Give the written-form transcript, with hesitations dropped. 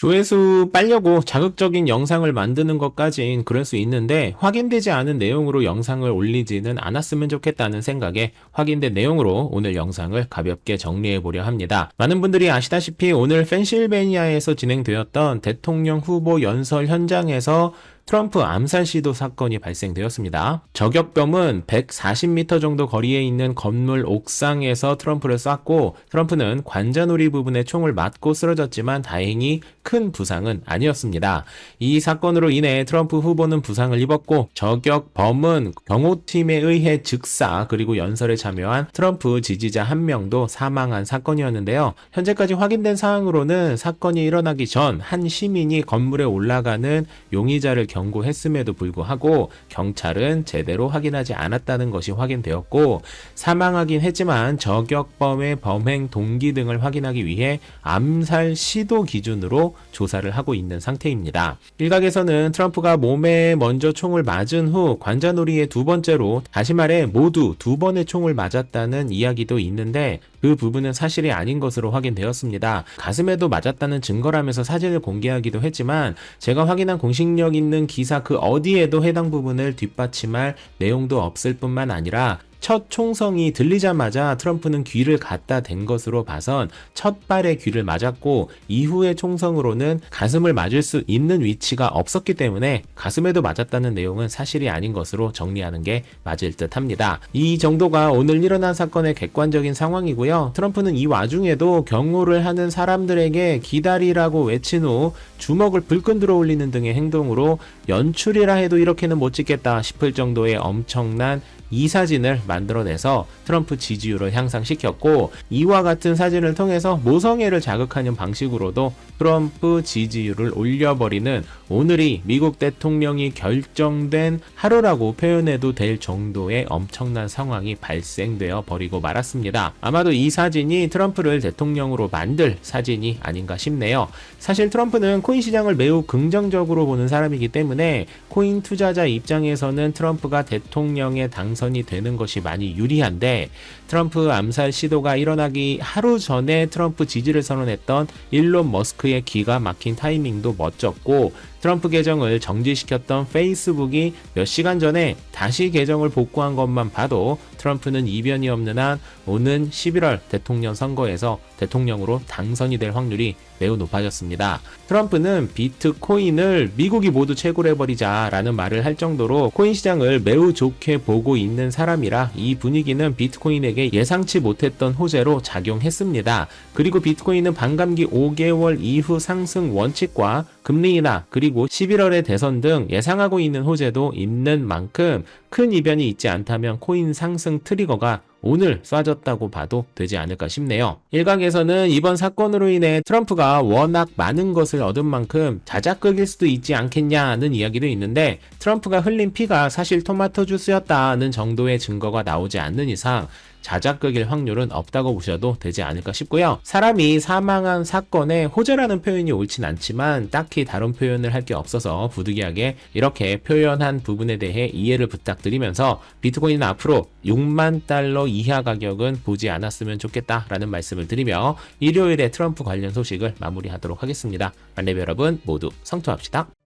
조회수 빨려고 자극적인 영상을 만드는 것까진 그럴 수 있는데 확인되지 않은 내용으로 영상을 올리지는 않았으면 좋겠다는 생각에 확인된 내용으로 오늘 영상을 가볍게 정리해 보려 합니다. 많은 분들이 아시다시피 오늘 펜실베니아에서 진행되었던 대통령 후보 연설 현장에서 트럼프 암살 시도 사건이 발생되었습니다. 저격범은 140m 정도 거리에 있는 건물 옥상에서 트럼프를 쐈고 트럼프는 관자놀이 부분에 총을 맞고 쓰러졌지만 다행히 큰 부상은 아니었습니다. 이 사건으로 인해 트럼프 후보는 부상을 입었고 저격범은 경호팀에 의해 즉사 그리고 연설에 참여한 트럼프 지지자 한 명도 사망한 사건이었는데요. 현재까지 확인된 사항으로는 사건이 일어나기 전 한 시민이 건물에 올라가는 용의자를 경고했음에도 불구하고 경찰은 제대로 확인하지 않았다는 것이 확인되었고 사망하긴 했지만 저격범의 범행 동기 등을 확인하기 위해 암살 시도 기준으로 조사를 하고 있는 상태입니다. 일각에서는 트럼프가 몸에 먼저 총을 맞은 후 관자놀이에 두 번째로 다시 말해 모두 두 번의 총을 맞았다는 이야기도 있는데 그 부분은 사실이 아닌 것으로 확인되었습니다. 가슴에도 맞았다는 증거라면서 사진을 공개하기도 했지만 제가 확인한 공식력 있는 기사 그 어디에도 해당 부분을 뒷받침할 내용도 없을 뿐만 아니라 첫 총성이 들리자마자 트럼프는 귀를 갖다 댄 것으로 봐선 첫 발에 귀를 맞았고 이후의 총성으로는 가슴을 맞을 수 있는 위치가 없었기 때문에 가슴에도 맞았다는 내용은 사실이 아닌 것으로 정리하는 게 맞을 듯 합니다. 이 정도가 오늘 일어난 사건의 객관적인 상황이고요. 트럼프는 이 와중에도 경호를 하는 사람들에게 기다리라고 외친 후 주먹을 불끈 들어 올리는 등의 행동으로 연출이라 해도 이렇게는 못 찍겠다 싶을 정도의 엄청난 이 사진을 만들어내서 트럼프 지지율을 향상시켰고 이와 같은 사진을 통해서 모성애를 자극하는 방식으로도 트럼프 지지율을 올려버리는 오늘이 미국 대통령이 결정된 하루라고 표현해도 될 정도의 엄청난 상황이 발생되어 버리고 말았습니다. 아마도 이 사진이 트럼프를 대통령으로 만들 사진이 아닌가 싶네요. 사실 트럼프는 코인 시장을 매우 긍정적으로 보는 사람이기 때문에 코인 투자자 입장에서는 트럼프가 대통령에 당선이 되는 것이 많이 유리한데 트럼프 암살 시도가 일어나기 하루 전에 트럼프 지지를 선언했던 일론 머스크의 기가 막힌 타이밍도 멋졌고 트럼프 계정을 정지시켰던 페이스북이 몇 시간 전에 다시 계정을 복구한 것만 봐도 트럼프는 이변이 없는 한 오는 11월 대통령 선거에서 대통령으로 당선이 될 확률이 매우 높아졌습니다. 트럼프는 비트코인을 미국이 모두 채굴 해버리자라는 말을 할 정도로 코인 시장을 매우 좋게 보고 있는 사람이라 이 분위기는 비트코인에게 예상치 못했던 호재로 작용했습니다. 그리고 비트코인은 반감기 5개월 이후 상승 원칙과 금리 인하 그리고 11월의 대선 등 예상하고 있는 호재도 있는 만큼 큰 이변이 있지 않다면 코인 상승 트리거가 오늘 쏴졌다고 봐도 되지 않을까 싶네요. 일각에서는 이번 사건으로 인해 트럼프가 워낙 많은 것을 얻은 만큼 자작극일 수도 있지 않겠냐는 이야기도 있는데 트럼프가 흘린 피가 사실 토마토 주스였다는 정도의 증거가 나오지 않는 이상 자작극일 확률은 없다고 보셔도 되지 않을까 싶고요. 사람이 사망한 사건에 호재라는 표현이 옳진 않지만 딱히 다른 표현을 할 게 없어서 부득이하게 이렇게 표현한 부분에 대해 이해를 부탁드리면서 비트코인은 앞으로 6만 달러 이하 가격은 보지 않았으면 좋겠다라는 말씀을 드리며 일요일에 트럼프 관련 소식을 마무리하도록 하겠습니다. 만렙 여러분 모두 성투합시다.